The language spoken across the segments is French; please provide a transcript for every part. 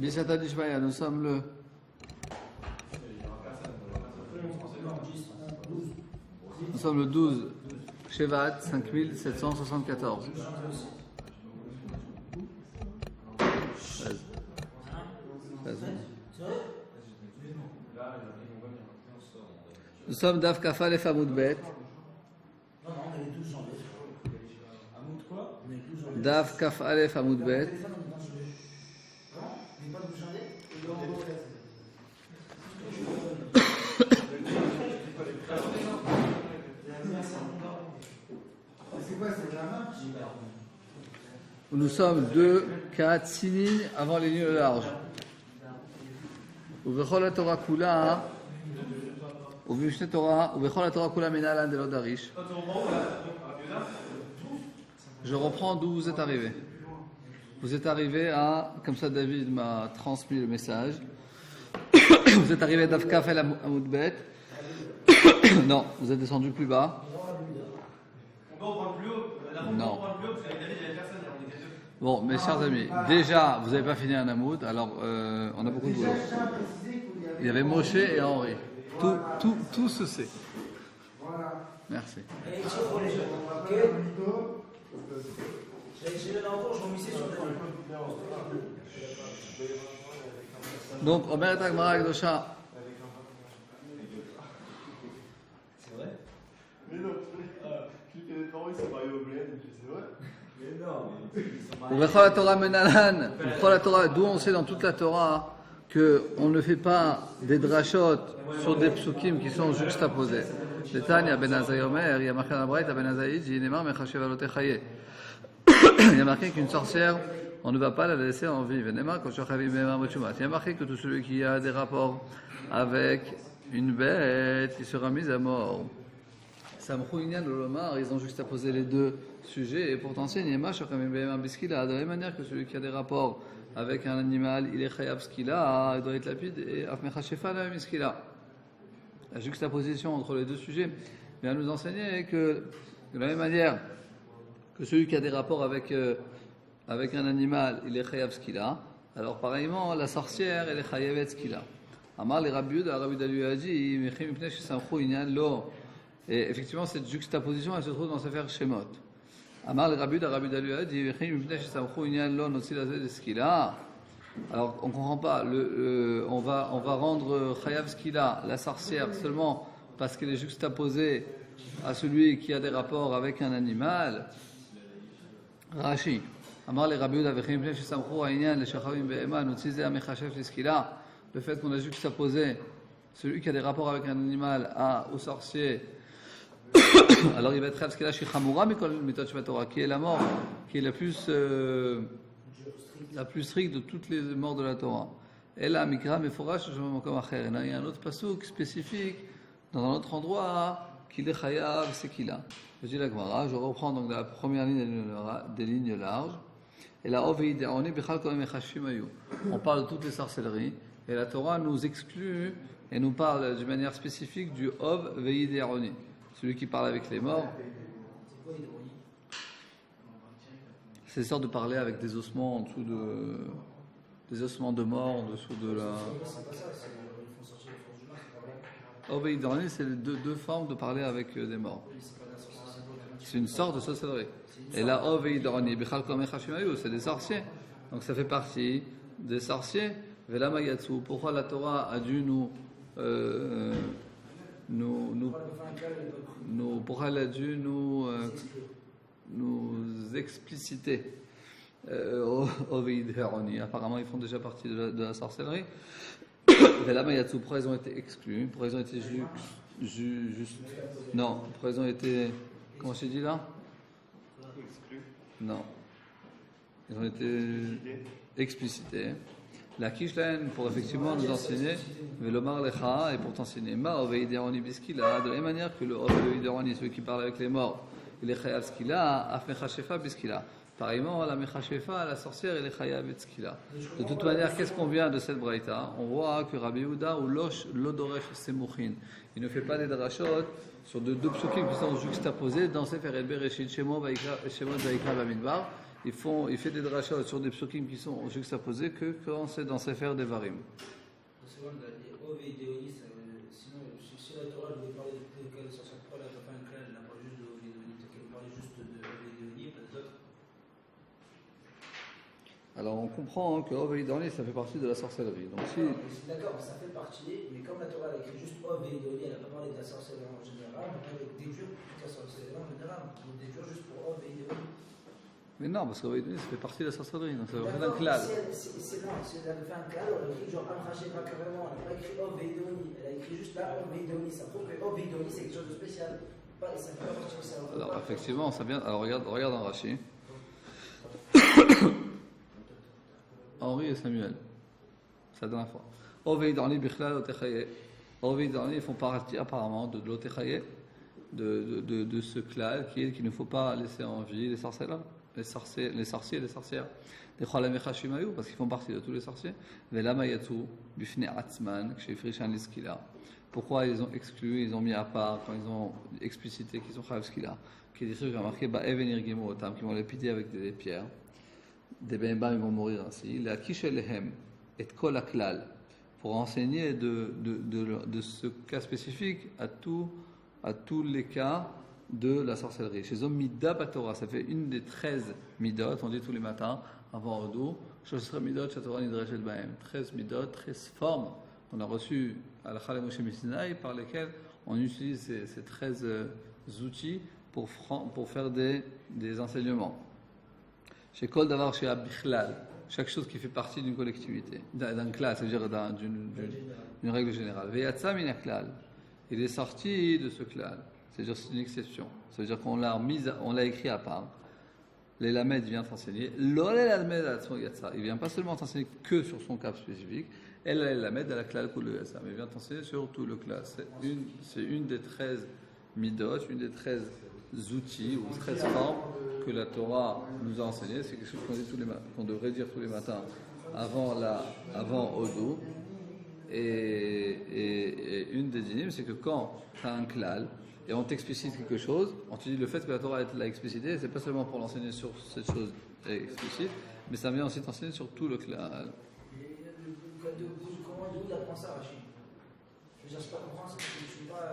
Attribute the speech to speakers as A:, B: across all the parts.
A: Bisata Dishmaya, nous sommes le 12 Shevat 5774. Nous sommes Daf Kaf Aleph Amoud Bet. Daf Kaf Aleph Amoud Bet. Nous sommes 2, 4, 6 lignes avant les lignes larges. ובכל התורה כולה, ובמשנה תורה, ובכל התורה כולה מנהלן דלא דריש. Je reprends d'où vous êtes arrivé. Vous êtes arrivé à, comme ça David m'a transmis le message, vous êtes arrivé à Daf Kaf El Amoud Bet. Non, vous êtes descendu plus bas. Non. Bon, mes chers amis, déjà, vous n'avez pas fini un Amoud, alors on a beaucoup de boulot. Il y avait Moshe et Henri. Tout se sait. Merci. Donc, Omer et Agmara Akdosha.
B: C'est vrai?
C: Mais non, qui fait des parents, ils sont mariés au bled, c'est vrai? Mais non,
A: Ou Bechol Torah Menalan. Bechol Torah, d'où on sait dans toute la Torah qu'on ne fait pas des drachot sur des psukim qui sont juxtaposés. Netanya Ben Azai Omer, il y a marqué dans la Braïta Ben Azai, Jinemar Mechashev Alote Chaye. Il y a marqué qu'une sorcière, on ne va pas la laisser en vie. Il y a marqué que tout celui qui a des rapports avec une bête, il sera mis à mort. Samchouinian Lomar, ils ont juxtaposé les deux sujets et pourtant c'est Niema Shokamim Biskila. De la même manière que celui qui a des rapports avec un animal, il est Chayav Skila, il doit être lapide et Afmecha Shefa la Miskila. La juxtaposition entre les deux sujets vient nous enseigner que de la même manière que celui qui a des rapports avec un animal, il est Chayav Skila, alors pareillement la sorcière, elle est Chayavet Skila. Amar les Rabbi lui a dit Mechim Mipnei Shesamchou Inyan Lo. Et effectivement, cette juxtaposition, elle se trouve dans Sefer Shemot. Amar le Rabbi lui a dit alors, on ne comprend pas. On va rendre Chayav Skila, la sorcière, seulement parce qu'elle est juxtaposée à celui qui a des rapports avec un animal. Rashi. Amar le Rabbi le fait qu'on a juxtaposé celui qui a des rapports avec un animal au sorcier. Alors il va être Chayav Skila chez Chamura, mais qui est la mort, qui est la plus stricte de toutes les morts de la Torah. Et là, Mikra Meforash, il y a un autre pasuk spécifique dans un autre endroit qui est Chayav, c'est qu'il a. Je dis la Gemara, je reprends donc la première ligne des lignes larges. Et là, on parle de toutes les sorcelleries, et la Torah nous exclut et nous parle d'une manière spécifique du Ov Veideoni. Celui qui parle avec les morts, c'est sorte de parler avec des ossements en dessous des ossements de mort en dessous de la. Oveidorni, c'est les deux formes de parler avec des morts. C'est une sorte de sorcellerie. Et là, Oveidorni, c'est des sorciers. Donc ça fait partie des sorciers. Velamayatsu. Pourquoi la Torah a dû pourquoi elle a dû nous expliciter apparemment ils font déjà partie de la sorcellerie. Pourquoi ils ont été exclus, pourquoi ils ont été non, pourquoi ils ont été, comment je dit là, exclus, non, ils ont été explicités. La Kishlen, pour effectivement nous enseigner, Velomar Lecha, et pour t'enseigner, Ma Oveideroni Biskila, de la même manière que le Oveideroni, celui qui parle avec les morts, il est Chayav Skila, Afmecha Shefa Biskila. Pareillement, la Mecha Shefa, la sorcière, il est Chayav Skila. De toute manière, qu'est-ce qu'on vient de cette braïta? On voit que Rabbi Yehuda ou Lodoresh Semuchin, il ne fait pas des drachot sur deux psukim qui sont juxtaposés dans Sefer El Bereshit, Shemot Vaikra Bamidbar. il fait des drachot sur des psukim qui sont juxtaposés que quand c'est dans Sefer Devarim.
B: Sinon, si la Torah devait parler de quelle sorcière, pourquoi elle n'a pas fait un clan, elle n'a pas juste de Ovédéoni, peut-être qu'elle parlait juste de Ovédéoni et pas des autres.
A: Alors on comprend que Ovéidoni, ça fait partie de la sorcellerie. Donc si.
B: D'accord, ça fait partie, mais comme la Torah a écrit juste Ovédéoni, elle n'a pas parlé de la sorcellerie en général, on va déduire toute la sorcellerie en général. On déduire juste pour Ovédéoni.
A: Mais non, parce qu'Ovéidoni, ça fait partie de la sorcellerie. Donc ça fait
B: D'accord,
A: un klal.
B: Si elle avait fait un klal, elle a écrit genre Amraché pas carrément, elle n'a pas écrit Ovédéoni, elle a écrit juste là Ovédéoni. Ça prouve que Ovédéoni c'est quelque chose de spécial. Ça fait pas partie de ça.
A: Alors effectivement, ça vient. Alors regarde en Rashi. Henri et Samuel. C'est la dernière fois. Ovéidoni bichlal otechaye. Ovéidoni, ils font partie apparemment de l'otechaye, de ce klal qu'il ne faut pas laisser en vie les sorciers, les sorciers et les sorcières. Des Cholamech Shimayu, parce qu'ils font partie de tous les sorciers. Velamayatu, Bifne Atzman, Kshefrishan Liskila. Pourquoi ils ont exclu, ils ont mis à part, quand ils ont explicité qu'ils sont Chayav Skila, qui est des trucs remarqués, Evenir Gimo Otam, qui vont les pider avec des pierres. Des Bemba, ils vont mourir ainsi. La Kishelehem et Kol Aklal, pour enseigner de ce cas spécifique à tous les cas de la sorcellerie. Chez eux, Mida Batora, ça fait une des 13 midot, on dit tous les matins, avant Odo, Shosra Midot, Shatora Nidreshet Bahem. 13 midot, 13 formes qu'on a reçues à la Chalem Moshe Messinaï, par lesquelles on utilise ces 13 outils pour faire des enseignements. Chez Kol Davar, chez Abichlal, chaque chose qui fait partie d'une collectivité, d'un classe, c'est-à-dire d'une règle générale. Veyatsa min klal, il est sorti de ce klal. C'est-à-dire c'est une exception. Ça veut dire qu'on l'a écrit à part. Les Lamed vient t'enseigner. L'olé Lamed il vient pas seulement t'enseigner que sur son cas spécifique. Elle Lamed à la klal kol yatsa, mais il vient t'enseigner sur tout le classe. C'est une des 13 midot, une des 13 outils ou 13 formes que la Torah nous a enseigné. C'est quelque chose qu'on devrait dire tous les matins avant Odo. Et une des dynimes, c'est que quand tu as un klal et on t'explicite quelque chose, on te dit le fait que la Torah l'a explicité, c'est pas seulement pour l'enseigner sur cette chose explicite, mais ça vient aussi t'enseigner sur tout le klal.
B: Comment il apprend ça, Rachid? Je veux dire, je peux pas comprendre,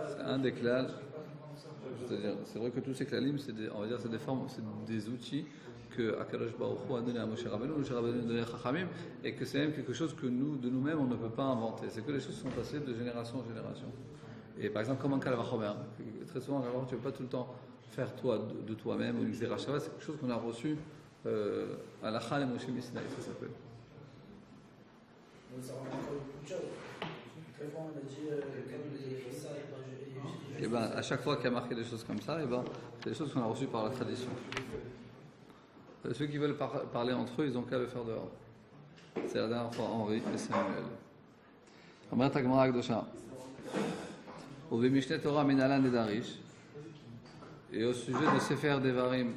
A: c'est un des klal. C'est-à-dire, c'est vrai que tous ces klalim, on va dire, c'est des formes, c'est des outils que Akadosh Baruch Hu a donné à Moshe Rabbeinu, Moshe Rabbeinu a donné à Chachamim, et que c'est même quelque chose que de nous-mêmes, on ne peut pas inventer. C'est que les choses sont passées de génération en génération. Et par exemple, comme un Kalavachomer, très souvent, tu ne peux pas tout le temps faire de toi-même, ou une Xerashava, c'est quelque chose qu'on a reçu à la Chalem Moshe Messinaï, ça s'appelle.
B: Ça rend encore beaucoup de choses. Quelquefois, on a dit, comme il a écrit ça,
A: et ben, à chaque fois qu'il y a marqué des choses comme ça, et ben, c'est des choses qu'on a reçues par la tradition. Ceux qui veulent parler entre eux, ils n'ont qu'à le faire dehors. C'est la dernière fois Henri et Samuel. Amrat Agmara Akdosha. Au Mishneh Torah Minalan et Darish. Et au sujet de Sefer Devarim,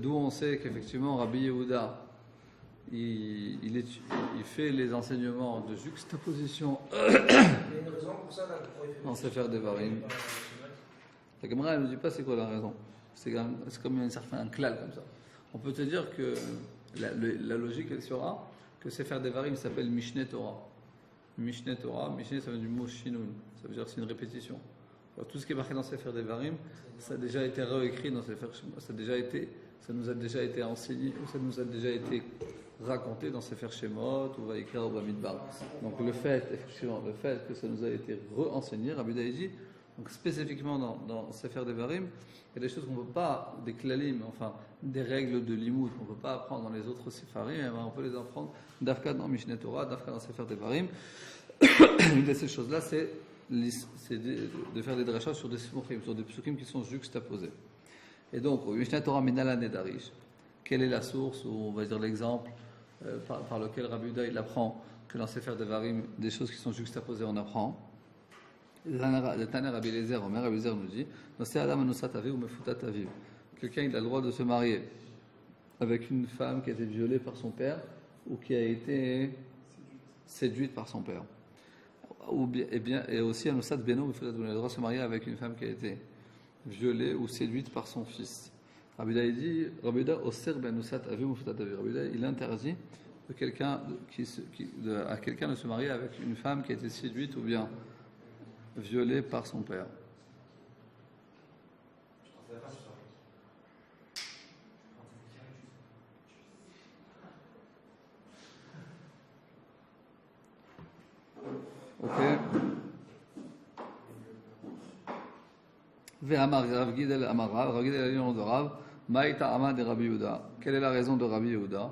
A: d'où on sait qu'effectivement Rabbi Yehuda, il fait les enseignements de juxtaposition dans Sefer Devarim. La Gemara ne nous dit pas c'est quoi la raison. C'est comme un certain klal comme ça. On peut te dire que la logique elle sera que Sefer Devarim s'appelle Mishneh Torah. Mishneh Torah, Mishneh ça vient du mot Shinun, ça veut dire que c'est une répétition. Alors, tout ce qui est marqué dans Sefer Devarim, ça a déjà été réécrit dans Sefer Shemot, ça nous a déjà été enseigné, ça nous a déjà été raconté dans Sefer Shemot ou Vayikra ou Bamidbar. Donc le fait que ça nous a été re-enseigné, Rabbi Yehuda dit, donc spécifiquement dans Sefer Devarim, il y a des choses qu'on ne peut pas, des klalim, enfin des règles de limoud qu'on ne peut pas apprendre dans les autres Sefarim, on peut les apprendre d'Afka dans Mishneh Torah, d'Afka dans Sefer Devarim. Une de ces choses-là, c'est de faire des drachas sur des smuchim, sur des psukim qui sont juxtaposés. Et donc, au Mishneh Torah Minalan et Darish, quelle est la source, ou on va dire l'exemple par lequel Rabbi Yehuda il apprend que dans Sefer Devarim, des choses qui sont juxtaposées, on apprend. Le Taner Rabbi Eliezer, Rabbi Eliezer nous dit, quelqu'un il a le droit de se marier avec une femme qui a été violée par son père ou qui a été séduite par son père. Et aussi, Anusat Beno, il a le droit de se marier avec une femme qui a été violée ou séduite par son fils. Rabbi Yehuda, il dit, Rabbi Yehuda, Oser ben Nusat Aviv Mufutat Aviv. Rabbi Yehuda, il interdit à quelqu'un de se marier avec une femme qui a été séduite ou bien violée par son père. Ok. Ve'amar Rav Gidel Amar Rav Gidel a dit au nom de Rav, Ma'ita Amad de Rabbi Yehuda. Quelle est la raison de Rabbi Yehuda?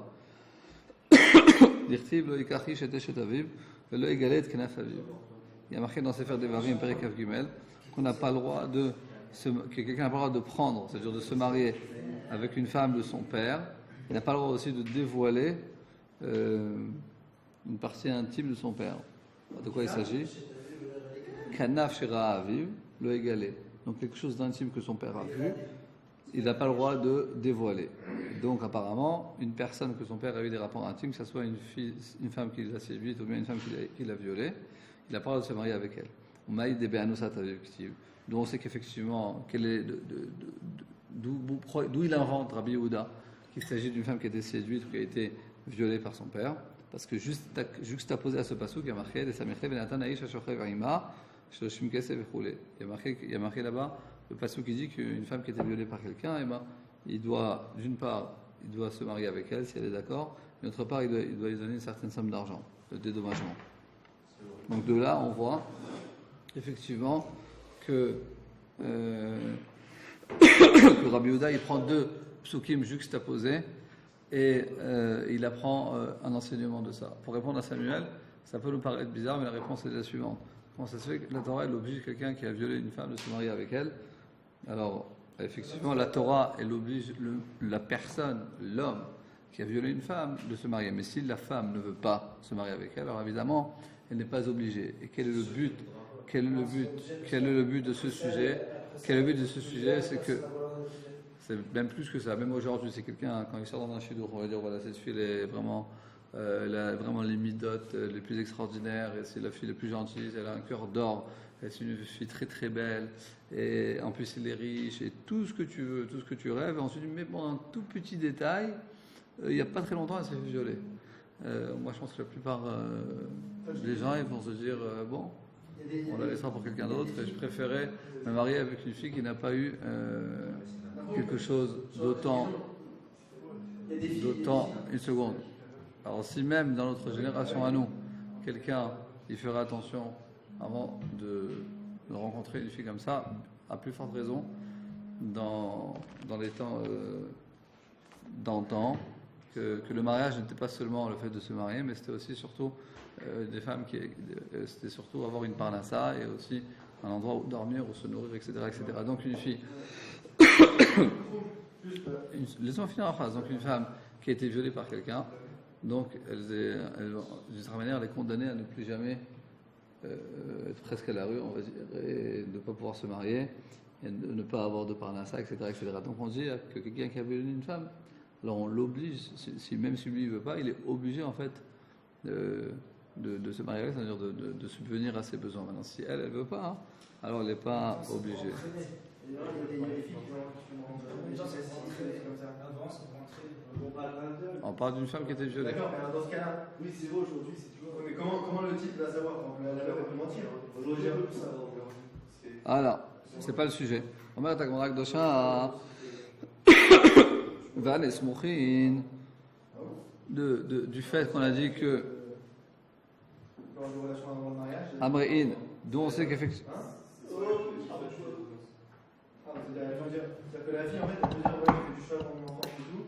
A: Dirtiv lo yikachi sheteshet aviv velo yigalet kenaf aviv. Il y a marqué dans Sefer Devarim Perek Kaf Gimel qu'on n'a pas le droit que quelqu'un n'a pas le droit de prendre, c'est-à-dire de se marier avec une femme de son père. Il n'a pas le droit aussi de dévoiler une partie intime de son père. De quoi il s'agit? Kanaf shera aviv lo yigalet. Donc quelque chose d'intime que son père a vu, il n'a pas le droit de dévoiler. Donc apparemment, une personne que son père a eu des rapports intimes, que ce soit une femme qui l'a séduite ou bien une femme qui l'a violée, il n'a pas le droit de se marier avec elle. Donc on sait qu'effectivement, d'où il invente Rabbi Yehuda qu'il s'agit d'une femme qui a été séduite ou qui a été violée par son père, parce que juxtaposé à ce passage, il y a marqué il y a marqué là-bas le passage qui dit qu'une femme qui a été violée par quelqu'un, il doit, d'une part, il doit se marier avec elle si elle est d'accord, et d'autre part, il doit lui donner une certaine somme d'argent, de dédommagement. Donc de là, on voit effectivement que Rabbi Yehuda, il prend deux psukim juxtaposés et il apprend un enseignement de ça. Pour répondre à Samuel, ça peut nous paraître bizarre, mais la réponse est la suivante. Comment ça se fait que la Torah, elle oblige quelqu'un qui a violé une femme de se marier avec elle? Alors, effectivement, la Torah, elle oblige la personne, l'homme, qui a violé une femme, de se marier. Mais si la femme ne veut pas se marier avec elle, alors évidemment, elle n'est pas obligée. Et quel est le but? Quel est le but de ce sujet? Quel est le but de ce sujet? C'est que, c'est même plus que ça. Même aujourd'hui, c'est quelqu'un, quand il sort dans un chidour, on va dire, voilà, cette fille, elle est vraiment... elle a vraiment les midotes les plus extraordinaires, et c'est la fille la plus gentille, elle a un cœur d'or, c'est une fille très très belle, et en plus elle est riche, et tout ce que tu veux, tout ce que tu rêves. Et ensuite, mais bon, un tout petit détail, il n'y a pas très longtemps, elle s'est fait violer. Moi, je pense que la plupart des gens, ils vont se dire, bon, on la laissera pour quelqu'un d'autre, et je préférais me marier avec une fille qui n'a pas eu quelque chose d'autant, une seconde. Alors si même dans notre génération à nous, quelqu'un y ferait attention avant de rencontrer une fille comme ça, à plus forte raison, dans les temps d'antan, que le mariage n'était pas seulement le fait de se marier, mais c'était aussi surtout des femmes c'était surtout avoir une parnassa et aussi un endroit où dormir, où se nourrir, etc. etc. Donc une fille... Laissez-moi finir la phrase. Donc une femme qui a été violée par quelqu'un, donc, d'une certaine manière, elle est condamnée à ne plus jamais être presque à la rue, on va dire, et de ne pas pouvoir se marier, et de ne pas avoir de parnassa, etc., etc. Donc, on dit que quelqu'un qui a violé une femme, alors on l'oblige, même si lui ne veut pas, il est obligé, en fait, de se marier avec, c'est-à-dire de subvenir à ses besoins. Maintenant, si elle ne veut pas, hein, alors elle n'est pas obligée. On parle d'une femme qui était violée.
C: D'accord, mais dans ce cas-là, oui, c'est vrai aujourd'hui, c'est toujours. Mais comment le type va savoir? La loi peut mentir. Aujourd'hui, elle peut plus savoir.
A: Alors, c'est pas le sujet. On va attaquer mon acte d'Ocha. Van et Smouchin. Du fait qu'on a dit que. Amrein, d'où on sait qu'effectivement.
C: C'est-à-dire que la fille, en fait, elle peut dire, ouais, je fais du cheval pendant longtemps et tout.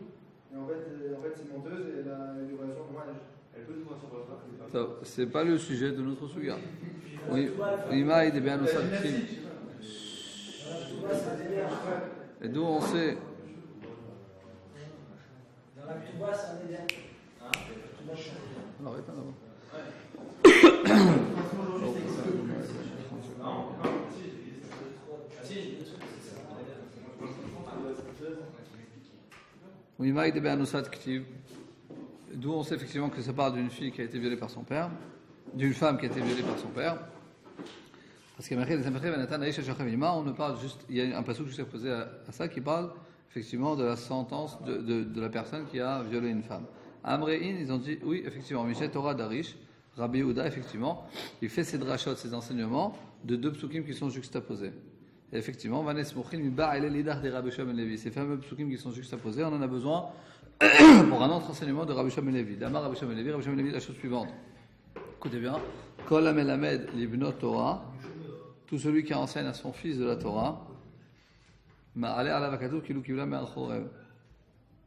C: Et en fait, c'est menteuse et elle a des relations de mariage. Elle peut trouver son passeport.
A: C'est pas le sujet de notre sujet. Oui, Ima est bien aussi. Et d'où on sait.
B: Dans la Touba, ça en est bien.
A: Arrête là-bas. D'où on sait effectivement que ça parle d'une fille qui a été violée par son père, d'une femme qui a été violée par son père. Parce qu'on ne parle juste, il y a un passage juste opposé à ça qui parle effectivement, de la sentence de la personne qui a violé une femme. Amrein, ils ont dit, oui, effectivement, Mishet Torah Darish, Rabbi Yehuda, effectivement, il fait ses drachot, ses enseignements, de 2 psukim qui sont juxtaposés. Et effectivement, Vanes Mouchin, Mibar, et l'Idar des Rabbi Shua ben Levi, ces fameux psukim qui sont juxtaposés, on en a besoin pour un autre enseignement de Rabbi Shua ben Levi. D'Amar Rabbi Shua ben Levi, la chose suivante. Écoutez bien, Kol Amelamed Libnot Torah, tout celui qui enseigne à son fils de la Torah,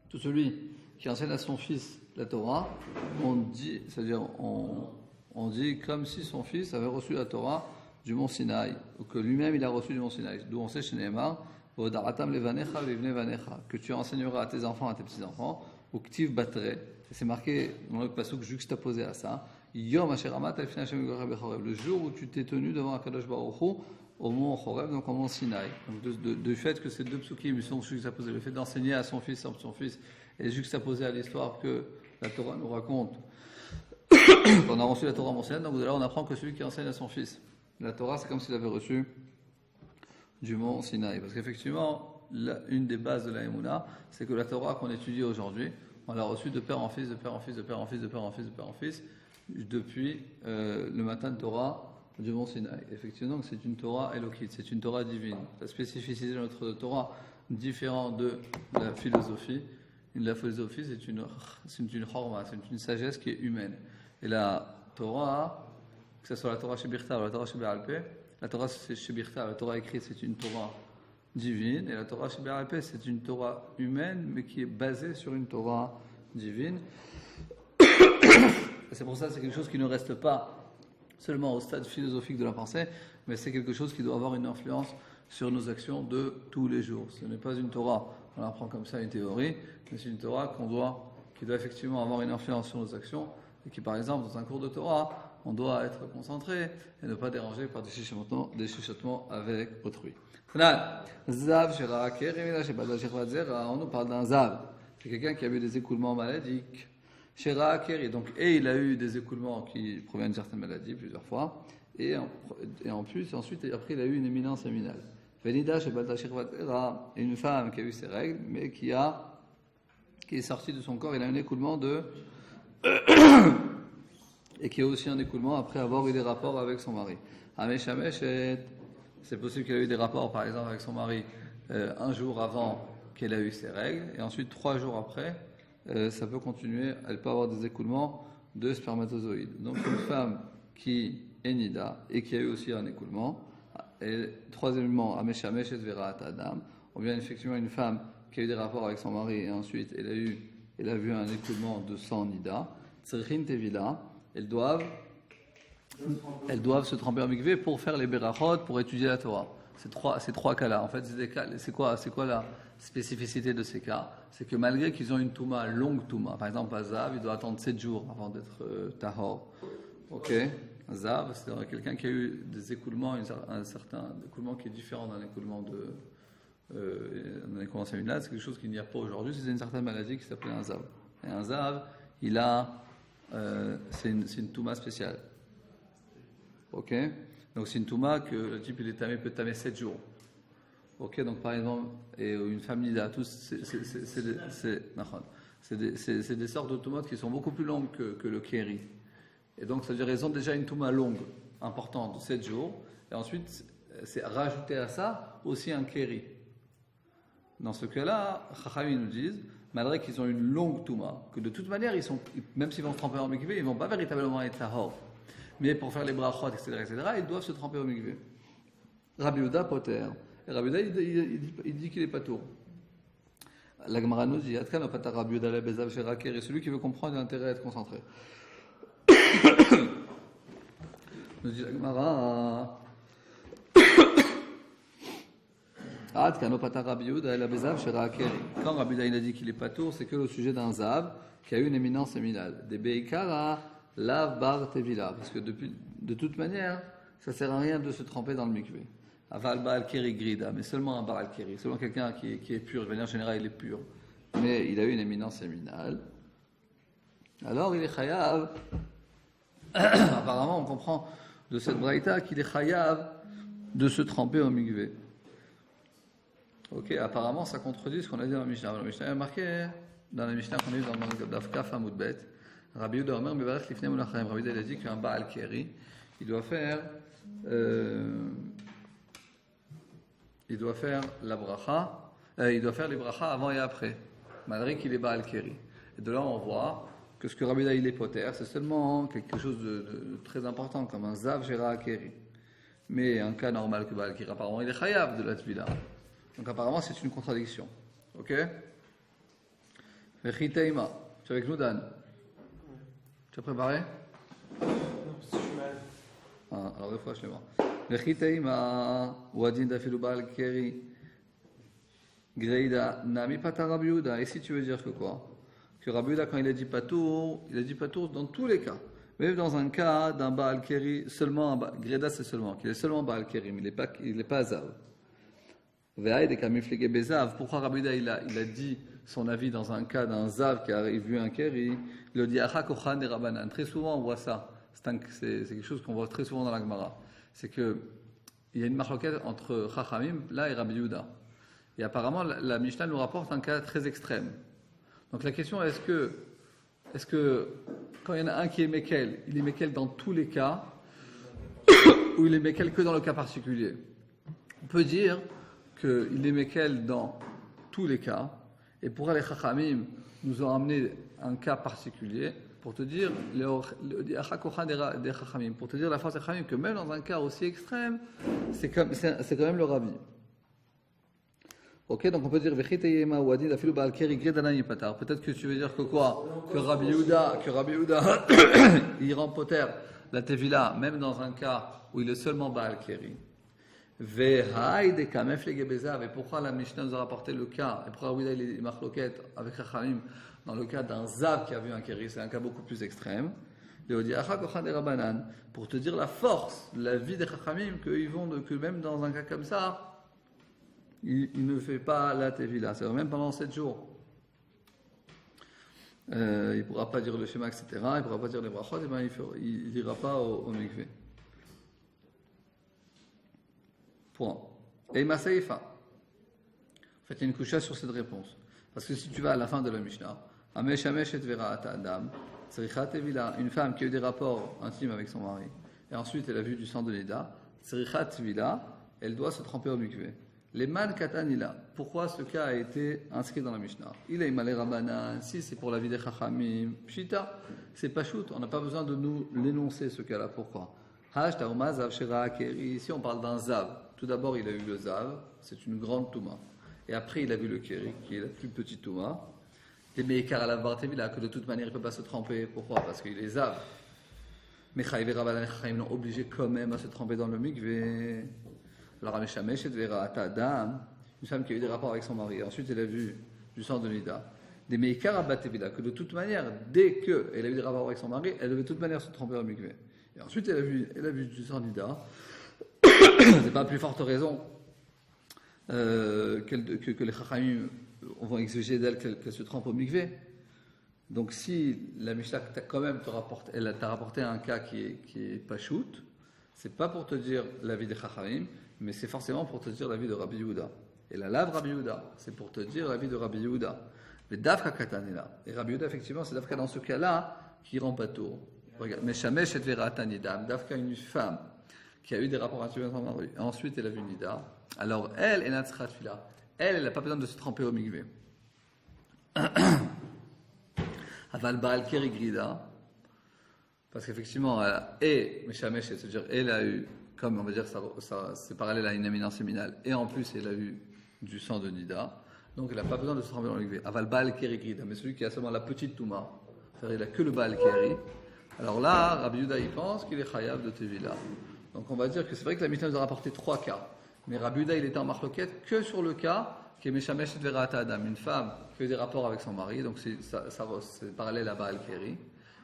A: tout celui qui enseigne à son fils la Torah, on dit, c'est-à-dire on dit comme si son fils avait reçu la Torah du mont Sinaï, ou que lui-même il a reçu du mont Sinaï. D'où on sait chez Nehemar, que tu enseigneras à tes enfants, à tes petits-enfants, ou ktiv batre, c'est marqué dans le pasuk juxtaposé à ça, Yom Asher Amat Alfina Hashem Yigoreh Bechorev, le jour où tu t'es tenu devant Akadosh Baruch Hu, au mont Chorev, donc au mont Sinaï. Donc du fait que ces 2 psukim sont juxtaposés, le fait d'enseigner à son fils est juxtaposé à l'histoire que la Torah nous raconte. On a reçu la Torah mont Sinaï, donc là on apprend que celui qui enseigne à son fils la Torah, c'est comme s'il avait reçu du mont Sinaï. Parce qu'effectivement, une des bases de la Emouna, c'est que la Torah qu'on étudie aujourd'hui, on l'a reçue de père en fils, de père en fils, de père en fils, de père en fils, de père en fils, depuis le matin de Torah du mont Sinaï. Effectivement, c'est une Torah élokite, c'est une Torah divine. La spécificité de notre Torah, différente de la philosophie. La philosophie, c'est une chorma, c'est une sagesse qui est humaine. Et la Torah, que ce soit la Torah Shebirta ou la Torah Shebe'alpeh, la Torah Shebirta, la Torah écrite, c'est une Torah divine, et la Torah Shebe'alpeh, c'est une Torah humaine, mais qui est basée sur une Torah divine. Et c'est pour ça que c'est quelque chose qui ne reste pas seulement au stade philosophique de la pensée, mais c'est quelque chose qui doit avoir une influence sur nos actions de tous les jours. Ce n'est pas une Torah, on apprend comme ça une théorie, mais c'est une Torah qui doit effectivement avoir une influence sur nos actions, et qui, par exemple, dans un cours de Torah, on doit être concentré et ne pas déranger par des chuchotements avec autrui. On nous parle d'un zav, c'est quelqu'un qui a eu des écoulements maladiques. Donc, et il a eu des écoulements qui proviennent d'une certaine maladie plusieurs fois, et ensuite, après, il a eu une éminence séminale. Et une femme qui a eu ses règles, mais qui est sortie de son corps, il a un écoulement et qui a aussi un écoulement après avoir eu des rapports avec son mari. C'est possible qu'elle ait eu des rapports, par exemple, avec son mari un jour avant qu'elle a eu ses règles, et ensuite 3 jours après, ça peut continuer, elle peut avoir des écoulements de spermatozoïdes. Donc une femme qui est nida et qui a eu aussi un écoulement, et troisièmement, ameshamesh et vera adam, ou bien effectivement une femme qui a eu des rapports avec son mari et ensuite elle a vu un écoulement de sang nida, tsrichin tevila, elles doivent se tremper en mikvé pour faire les berachot, pour étudier la Torah. Ces trois cas-là, en fait, c'est quoi la spécificité de ces cas? C'est que malgré qu'ils ont une touma, longue touma, par exemple, à Zav, il doit attendre 7 jours avant d'être tahor. Ok? Zav, c'est quelqu'un qui a eu des écoulements, un certain écoulement qui est différent d'un écoulement séminal, c'est quelque chose qu'il n'y a pas aujourd'hui, c'est une certaine maladie qui s'appelle un Zav. Et un Zav, c'est une touma spéciale. Ok? Donc c'est une touma que le type peut tamer 7 jours. Ok, donc par exemple, et une famille d'Atus, c'est des sortes de toumas qui sont beaucoup plus longues que le kéri. Et donc, c'est-à-dire ils ont déjà une touma longue, importante, de 7 jours, et ensuite, c'est rajouter à ça aussi un kéri. Dans ce cas-là, Chachamim nous disent, malgré qu'ils ont une longue touma, que de toute manière, même s'ils vont se tremper en mikvé, ils ne vont pas véritablement être tahor. Mais pour faire les brachot, etc., ils doivent se tremper au mikvé. Rabbi Yehuda poter. Et Rabbi Yehuda, il dit qu'il est pas tour. La Gemara nous dit, Atkan opata Rabbi Yehuda lebezav sheraker, et celui qui veut comprendre, il a intérêt à être concentré. Nous dit la Gemara, Atkan opata Rabbi Yehuda lebezav sheraker. Quand Rabbi Yehuda il a dit qu'il est pas tour, c'est que le sujet d'un zav qui a eu une éminence séminale. Des beikara lav bar tevila, parce que de toute manière, ça sert à rien de se tremper dans le mikvé. Aval Baal Keri Grida, mais seulement un Baal Keri, seulement quelqu'un qui est pur, de manière générale il est pur, mais il a eu une éminence séminale. Alors il est chayav, apparemment on comprend de cette braïta qu'il est chayav de se tremper au mikvé. Ok, apparemment ça contredit ce qu'on a dit dans la Mishnah. Dans la Mishnah, il y a marqué, dans la Mishnah qu'on a dit dans le Daf Kaf Amud-Bet, Rabbi Yehuda Omer Mevarech Lifnei Mulachayim. Rabbi Yehuda il a dit qu'un Baal Keri, il doit faire la bracha, il doit faire les brachas avant et après, malgré qu'il est Baal Keri. Et de là on voit que ce que Rabbi Yehuda il est poter, c'est seulement quelque chose de très important, comme un Zav Gera Keri. Mais un cas normal que Baal Keri, apparemment il est chayav de la tvila. Donc apparemment c'est une contradiction. Ok? Vechiteima. Tu es avec nous, Dan? Tu as préparé?
D: Non, si je suis mal.
A: Ah, alors deux fois je l'ai voir. Vechiteima. Wadin dafilu Baal Keri. Greida nami pata Rabbi Yehuda. Et si tu veux dire que quoi? Que Rabbi Yehuda, quand il a dit patour dans tous les cas. Même dans un cas d'un Baal Keri, seulement, Greida c'est seulement, qu'il est seulement Baal Keri, mais il n'est pas Zav. Pourquoi Rabbi Yehuda il a dit son avis dans un cas d'un Zav qui a vu un Keri? Il a dit Achakochan et Rabbanan. Très souvent on voit ça. C'est quelque chose qu'on voit très souvent dans la Gemara. C'est qu'il y a une marloquette entre Chachamim là et Rabbi Yehuda. Et apparemment la Mishnah nous rapporte un cas très extrême. Donc la question est-ce que quand il y en a un qui est Mekel, il est Mekel dans tous les cas ou il est Mekel que dans le cas particulier? On peut dire qu'il est Mekel dans tous les cas, et pour les Chachamim nous ont amené un cas particulier pour te dire pour te dire la force des Chachamim que même dans un cas aussi extrême, c'est quand même le Rabbi. Ok, donc on peut dire peut-être que tu veux dire que quoi? Que Rabbi Yehuda il rend poter la tevila même dans un cas où il est seulement Baal Keri. Et pourquoi la Mishnah nous a rapporté le cas, et pourquoi Rabbi Yehuda il est marloquette avec Chachamim dans le cas d'un Zav qui a vu un Keri? C'est un cas beaucoup plus extrême. Pour te dire la force, la vie des Chachamim, que même dans un cas comme ça, il ne fait pas la tevila, c'est même pendant 7 jours. Il ne pourra pas dire le schéma, etc. Il ne pourra pas dire les brachot, et ben il n'ira pas au mikvé. Point. Et ma seifa. En fait, il y a une coucha sur cette réponse. Parce que si tu vas à la fin de la Mishnah, Amesh et Vera Adam, Tzricha Tevila, une femme qui a eu des rapports intimes avec son mari, et ensuite elle a vu du sang de Nida, Tzricha Tevila, elle doit se tremper au mikvé. Les man katanila. Pourquoi ce cas a été inscrit dans la Mishnah? Il a imalé Rabbanan. Si c'est pour la vie des Chachamim, Pshita, c'est pas shoot. On n'a pas besoin de nous l'énoncer ce cas-là. Pourquoi? Ici on parle d'un Zav. Tout d'abord il a eu le Zav, c'est une grande Touma. Et après il a vu le Keri, qui est la plus petite Touma. Les Meikar à la Bartevila, que de toute manière il ne peut pas se tremper. Pourquoi? Parce qu'il est Zav. Mais Chaïv et Rabbanan et Chachamim l'ont obligé quand même à se tremper dans le mikvé. Alors, une femme qui a eu des rapports avec son mari, ensuite elle a vu du sang de Nida, des Meikar à Batevila, que de toute manière, dès qu'elle a eu des rapports avec son mari, elle devait de toute manière se tremper au mikvé. Et ensuite elle a vu du sang de Nida, c'est pas plus forte raison que les Chachamim vont exiger d'elle qu'elle se trempe au mikvé. Donc si la Mishnah quand même t'a rapporté un cas qui est pas shoot, c'est pas pour te dire la vie des Chachamim, mais c'est forcément pour te dire la vie de Rabbi Yehuda. Et la lave Rabbi Yehuda, c'est pour te dire la vie de Rabbi Yehuda. Mais Dafka Katanela. Et Rabbi Yehuda, effectivement, c'est Dafka dans ce cas-là qui rend pas tour. Regarde, mais Shamesh et Verata Nidam, Dafka, une femme qui a eu des rapports intimes avec son mari. Ensuite, elle a vu Nida. Alors, elle est Natsrat Fila. Elle n'a pas besoin de se tremper au mikvé. Aval Baal Keri Grida. Parce qu'effectivement, Meshamesh, c'est-à-dire, elle a eu, comme on va dire, ça c'est parallèle à une éminence séminale, et en plus, elle a eu du sang de Nida, donc elle n'a pas besoin de se tremper dans le mikvé. Aval Baal Keri Grida, mais celui qui a seulement la petite Touma, c'est-à-dire, il n'a que le Baal Keri, alors là, Rabbi Yehuda, il pense qu'il est chayav de Tevila. Donc on va dire que c'est vrai que la Mishnah nous a rapporté 3 cas, mais Rabbi Yehuda, il était en marloquette que sur le cas qui est Meshamesh et Verata Adam, une femme qui a eu des rapports avec son mari, donc c'est parallèle à Baal Keri.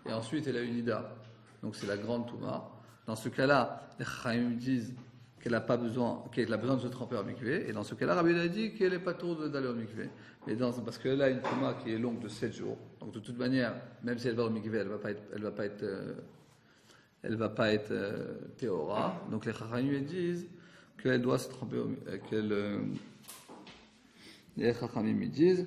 A: Et ensuite, elle a eu Nida. Donc, c'est la grande Touma. Dans ce cas-là, les Chaim disent qu'elle a besoin de se tremper au mikvé. Et dans ce cas-là, Rabbi Yehuda dit qu'elle n'est pas trop d'aller au mikvé. Mais parce qu'elle a une Touma qui est longue de 7 jours. Donc, de toute manière, même si elle va au mikvé, elle va pas être Théora. Donc, les Chaim disent qu'elle doit se tremper Les Chachamim ils disent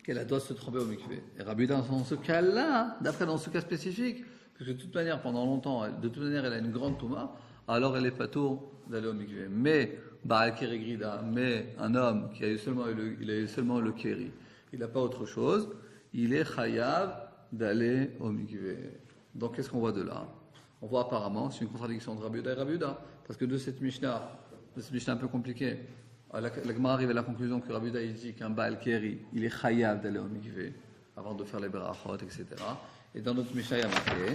A: qu'elle doit se tremper au mikvé. Et Rabbi Yehuda, dans ce cas-là, d'après dans ce cas spécifique, parce que de toute manière, pendant longtemps, de toute manière, elle a une grande touma, alors elle est pas tour d'aller au mikvé. Mais, Baal Keri Grida, mais un homme qui a eu seulement le Keri, il n'a pas autre chose, il est chayav d'aller au mikvé. Donc, qu'est-ce qu'on voit de là? On voit apparemment, c'est une contradiction entre Rabbi Yehuda et Rabbi Yehuda, parce que de cette Mishnah un peu compliquée, la Gemara arrive à la conclusion que Rabbi Yehuda il dit qu'un Baal Keri, il est chayav d'aller au mikvé avant de faire les berachot, etc. Et dans notre Mishnah, il y a marqué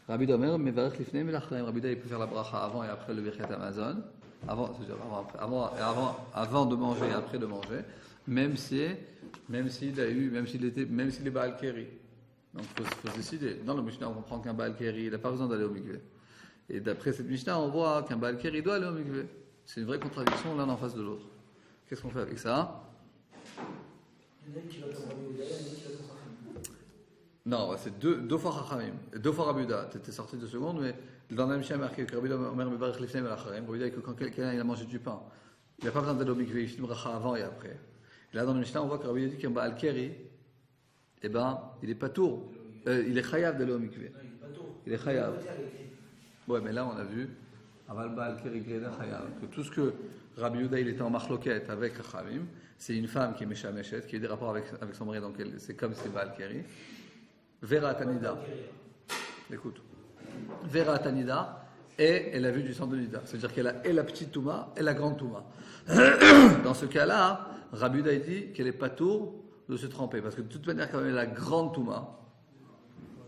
A: Rabbi Yehuda Omer, mevarech lifnei melachraim. Rabbi Yehuda il peut faire la bracha avant et après le Birkat Hamazon, avant de manger et après de manger, même s'il est Baal Keri. Donc il faut se décider. Dans le Mishnah, on comprend qu'un Baal Keri, il n'a pas besoin d'aller au mikvé. Et d'après cette Mishnah, on voit qu'un Baal Keri doit aller au mikvé. C'est une vraie contradiction l'un en face de l'autre. Qu'est-ce qu'on fait avec ça?
B: Il y en a une qui va comme Rabbi Yehuda, il y en a une qui va comme Chachamim.
A: Non, c'est deux fois Chachamim, deux fois Rabbi Yehuda. Tu étais sorti 2 secondes, mais dans la Mishnah, il y a marqué que Rabbi Yehuda Omer mevarech lifnei melachraim. Rabbi Yehuda, que quand quelqu'un il a mangé du pain, il n'a pas besoin d'aller au mikvé, il fait une bracha avant et après. Et là, dans le Mishnah, on voit que Rabbi Yehuda dit qu'un Baal Keri, eh ben, il est pas tour. Il est chayav d'aller au mikvé.
B: Non, il n'est pas tour.
A: Il est chayav. Ouais, mais là, on a vu, Aval Baal Keri Greda chayav, que tout ce que Rabbi Yehuda, il était en marloquette avec Chachamim, c'est une femme qui est méchamechet, qui a eu des rapports avec son mari, donc c'est comme c'est Baal Keri. Vera Tanida. Écoute. Vera Tanida, et elle a vu du sang de Nida. C'est-à-dire qu'elle a et la petite Touma et la grande Touma. Dans ce cas-là, Rabbi Yehuda dit qu'elle est pas tour de se tremper. Parce que de toute manière, quand elle a la grande Touma,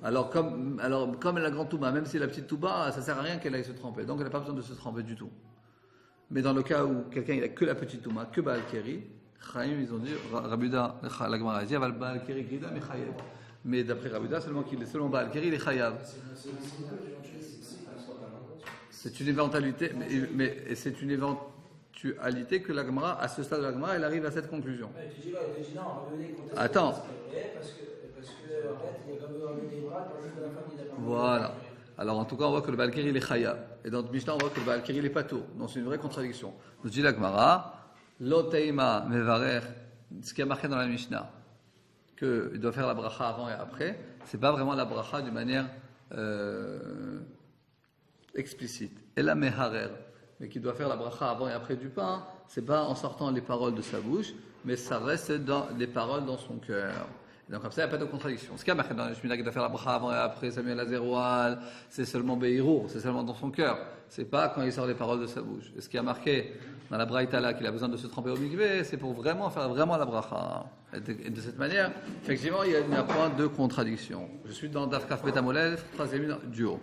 A: alors comme elle a la grande Touma, même si la petite Touma, ça ne sert à rien qu'elle aille se tremper. Donc elle n'a pas besoin de se tremper du tout. Mais dans le cas où quelqu'un n'a que la petite Touma, que Baal Keri, Chaim, ils ont dit, Rabbi Yehuda, la Gemara a dit, Aval Baal Keri Grida, mais Chayav. Mais d'après Rabbi Yehuda, seulement Baal Keri, il est Chayav. C'est une éventualité, mais c'est une éventualité que la Gemara, à ce stade de la Gemara, elle arrive à cette conclusion.
B: Tu dis, non, Rabbi Yehuda conteste.
A: Attends.
B: Parce que en fait, il y a comme un débat, par exemple, de la famille d'Abraham.
A: Voilà. Alors en tout cas, on voit que le Baal Keri, il est Chayav. Et dans le Mishnah, on voit que le Baal Keri, il est pas tour. Donc c'est une vraie contradiction. Nous dit la Gemara, Lo teima mevarer, ce qui a marqué dans la Mishnah, qu'il doit faire la bracha avant et après, c'est pas vraiment la bracha d'une manière explicite. Et la meharer, mais qu'il doit faire la bracha avant et après du pain, c'est pas en sortant les paroles de sa bouche, mais ça reste dans les paroles dans son cœur. Et donc comme ça, il n'y a pas de contradiction. Ce qu'il y a marqué dans la Mishnah, qu'il doit faire la bracha avant et après, Samuel Azéroal, c'est seulement Beirou, c'est seulement dans son cœur. C'est pas quand il sort les paroles de sa bouche. Et ce qui a marqué dans la Braïta là, qu'il a besoin de se tremper au mikvé, c'est pour vraiment faire vraiment la bracha. Et de cette manière, effectivement, il n'y a point de contradiction. Je suis dans Daf Kaf Betamolel, 3e ligne du haut.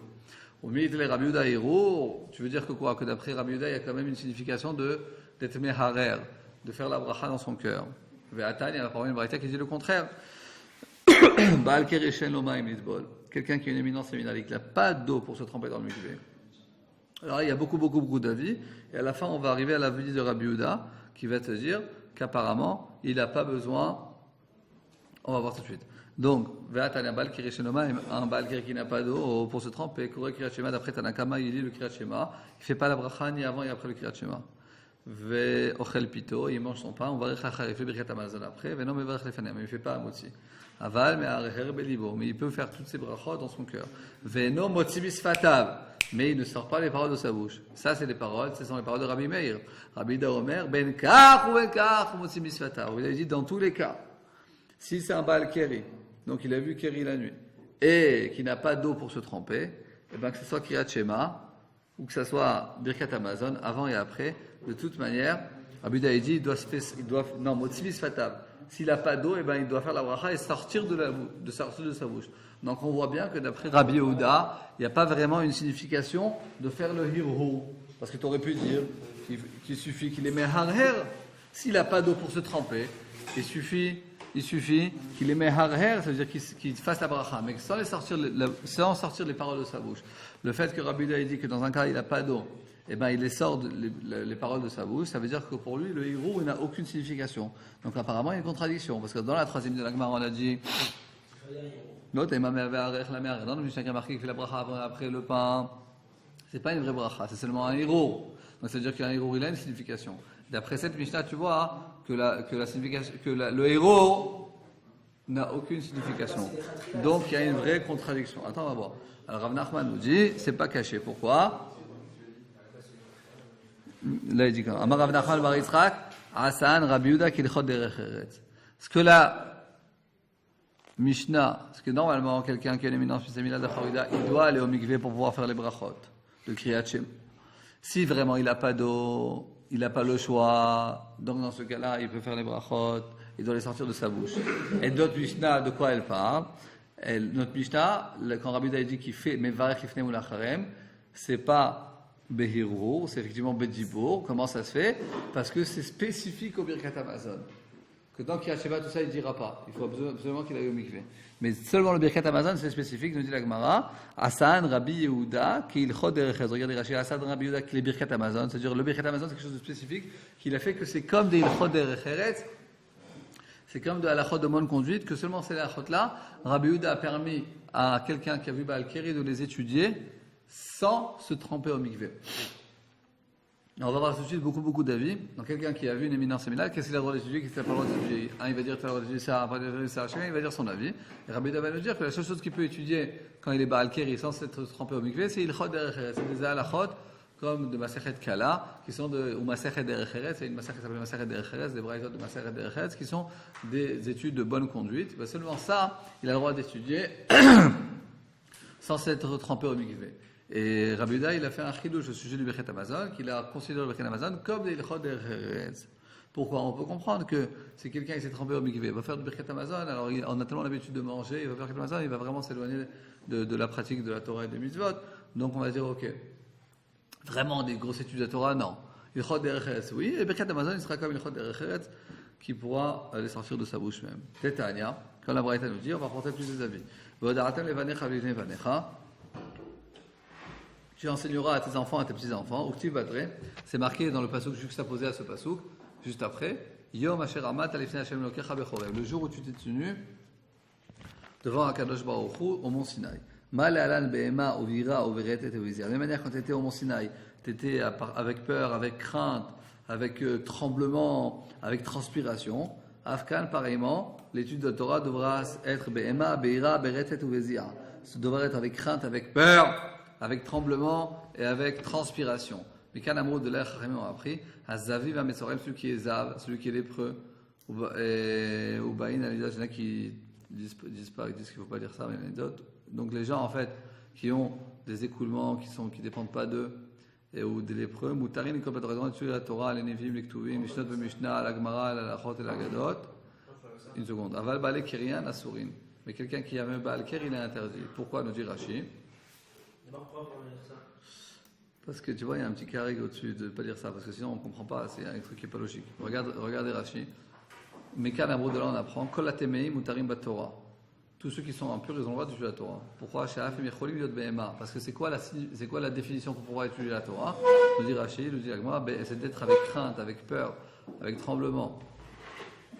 A: Au milieu de Rabbi Yehuda Hiro, tu veux dire que quoi? Que d'après Rabbi Yehuda, il y a quand même une signification d'être meharer, de faire la bracha dans son cœur. Ve'atan, il y a la parole de Braïta qui dit le contraire. Baal Keri Shen Lo Ma'im Litbol. Quelqu'un qui a une éminence séminalique, qui n'a pas d'eau pour se tremper dans le mikvé. Alors il y a beaucoup d'avis, et à la fin on va arriver à l'avis de Rabbi Yehuda, qui va te dire qu'apparemment il n'a pas besoin, on va voir tout de suite. Donc, Ve'atan un Baal Keri Shen Lo Ma'im, un Baal Keri qui n'a pas d'eau pour se tremper, Koré Kriyat Shema, d'après Tanakama, il lit le Kriyat Shema, il ne fait pas la bracha ni avant ni après le Kriyat Shema. Ve'ochel pito, il mange son pain, on va réclacher, il fait Birkat Hamazon après, ve'nom mevarech lefanei, mais il ne fait pas motzi. Aval, mais il peut faire toutes ces brachot dans son cœur. Ve'no motzi bisfatav, mais il ne sort pas les paroles de sa bouche. Ça, c'est les paroles, ce sont les paroles de Rabbi Meir. Rabbi Yehuda Omer, ben kach ou motzi bisfatav. Il a dit dans tous les cas, si c'est un Baal Keri, donc il a vu Keri la nuit, et qui n'a pas d'eau pour se tremper, et bien que ce soit Kriyat Shema, ou que ce soit Birkat Hamazon, avant et après, de toute manière, Rabbi Yehuda dit, non, motzi bisfatav. S'il n'a pas d'eau, eh ben, il doit faire la bracha et sortir de sa bouche. Donc on voit bien que d'après Rabbi Yehuda, il n'y a pas vraiment une signification de faire le hirhu. Parce que tu aurais pu dire qu'il suffit qu'il ait meharher. S'il n'a pas d'eau pour se tremper, il suffit qu'il ait meharher, ça veut dire qu'il fasse la bracha, mais sans sortir les paroles de sa bouche. Le fait que Rabbi Yehuda dit que dans un cas il n'a pas d'eau, eh ben, il les sort les paroles de sa bouche, ça veut dire que pour lui, le hirou, il n'a aucune signification. Donc apparemment, il y a une contradiction, parce que dans la 3e de la Gemara, on a dit l'autre, dans le Mishnah qui a marqué qu'il fait la bracha avant et après le pain, c'est pas une vraie bracha, c'est seulement un hirou. Donc ça veut dire qu'un hirou, il a une signification. D'après cette Mishnah, tu vois que le héros n'a aucune signification. Donc il y a une vraie contradiction. Attends, on va voir. Alors Rav Nachman nous dit, c'est pas caché. Pourquoi? Là il dit quand Amar Rav Nachman bar Yitzchak, Asan Rabbi Yehuda kilchot derech eretz. Ce que la Mishnah, parce que normalement quelqu'un qui a une éminence spéciale de Chaouda, il doit aller au mikvé pour pouvoir faire les brachot, le Kriyat Shem. Si vraiment il n'a pas d'eau, il n'a pas le choix, donc dans ce cas-là, il peut faire les brachot, il doit les sortir de sa bouche. Et notre Mishnah, de quoi elle parle? Notre Mishnah, quand Rabbi Yehuda dit qu'il fait mevarech lifnei mul acharem, c'est pas Behirur, c'est effectivement Bedibour. Comment ça se fait? Parce que c'est spécifique au Birkat Hamazon. Que dans Kriyat Shema, tout ça, il ne dira pas. Il faut absolument qu'il aille au mikvé. Mais seulement le Birkat Hamazon, c'est spécifique, nous dit la Gemara. Asan Rabbi Yehuda, qui il chod derech eretz. Regardez Rashi, Asan Rabbi Yehuda, qui est le Birkat Hamazon. C'est-à-dire, le Birkat Hamazon, c'est quelque chose de spécifique, qu'il a fait que c'est comme des ilchot derech eretz. C'est comme de la de bonne conduite, que seulement ces halachot-là, Rabbi Yehuda a permis à quelqu'un qui a vu Baal Keri de les étudier sans se tremper au mikvé. On va voir tout de suite beaucoup d'avis. Donc quelqu'un qui a vu une éminence séminale, qu'est-ce qu'il a le droit d'étudier, qu'est-ce qu'il n'a pas le droit d'étudier? Un, il va dire qu'il a le droit d'étudier ça, pas d'étudier ça, chacun il va dire son avis. Et Rabbi Yehuda va nous dire que la seule chose qu'il peut étudier quand il est Baal Keri sans s'être trempé au mikvé, c'est ilchot derech eretz. C'est des halachot comme de Masechet Kala, qui sont ou Masechet derech eretz, c'est une Masechet qui s'appelle Masechet derech eretz, des braïtot de Masechet derech eretz, qui sont des études de bonne conduite. Ben seulement ça, il a le droit d'étudier sans s'être trempé au mikvé. Et Rabbi Yehuda, il a fait un chidouche au sujet du Birkat Hamazon, qu'il a considéré le Birkat Hamazon comme des ilchot derech eretz. Pourquoi? On peut comprendre que si quelqu'un s'est trempé au mikvé, il va faire du Birkat Hamazon, alors on a tellement l'habitude de manger, il va faire du Birkat Hamazon, il va vraiment s'éloigner de la pratique de la Torah et des mitzvot. Donc on va dire, ok, vraiment des grosses études de la Torah, non. Ilchot derech eretz, oui, et Birkat Hamazon, il sera comme ilchot derech eretz, qui pourra les sortir de sa bouche même. Tétania, quand la Braïta nous dit, on va porter plus des avis. V'odaratem levanecha v'livnei vanecha. Tu enseigneras à tes enfants, à tes petits-enfants, ou Vadre, c'est marqué dans le passouk juxtaposé à ce passouk, juste après, Yom asher amat alifnei Hashem Elokecha bechorev, le jour où tu t'es tenu devant Akadosh Baruch Hu au mont Sinaï. Mal alan be'ema uvira uveretet uvizir. De la même manière, quand tu étais au mont Sinaï, tu étais avec peur, avec crainte, avec tremblement, avec transpiration. Afkan, pareillement, l'étude de la Torah devra être be'ema, be'ira, be'retet uvizir. Ça devra être avec crainte, avec peur, avec tremblement et avec transpiration. Mais qu'un amour de l'air, on a appris, Azaviv Amesorem, celui qui est zav, celui qui est lépreux, ou Baïn, il y en a qui disent qu'il ne faut pas dire ça, mais il y en a d'autres. Donc les gens, en fait, qui ont des écoulements qui ne dépendent pas d'eux, ou des lépreux, Moutarin, comme pas raison, étudier la Torah, les Nevim, les Ktuvim, Mishnot, le Mishnah, la Gemara, la Lachot et la Gadot. Une seconde. Aval Balé Kirian, Asurin. Mais quelqu'un qui a même Baal Keri, il est interdit. Pourquoi, nous dit Rashi? Parce que tu vois, il y a un petit carré au-dessus de ne pas dire ça, parce que sinon on ne comprend pas, c'est un truc qui n'est pas logique. Regardez Rashi. Mais qu'à l'abro de là, on apprend Kol hatemei mutarim baTorah. Tous ceux qui sont impurs, ils ont le droit d'étudier la Torah. Pourquoi? Parce que c'est quoi la définition pour pouvoir étudier la Torah? Nous dit Rashi, nous dit Agma, c'est d'être avec crainte, avec peur, avec tremblement.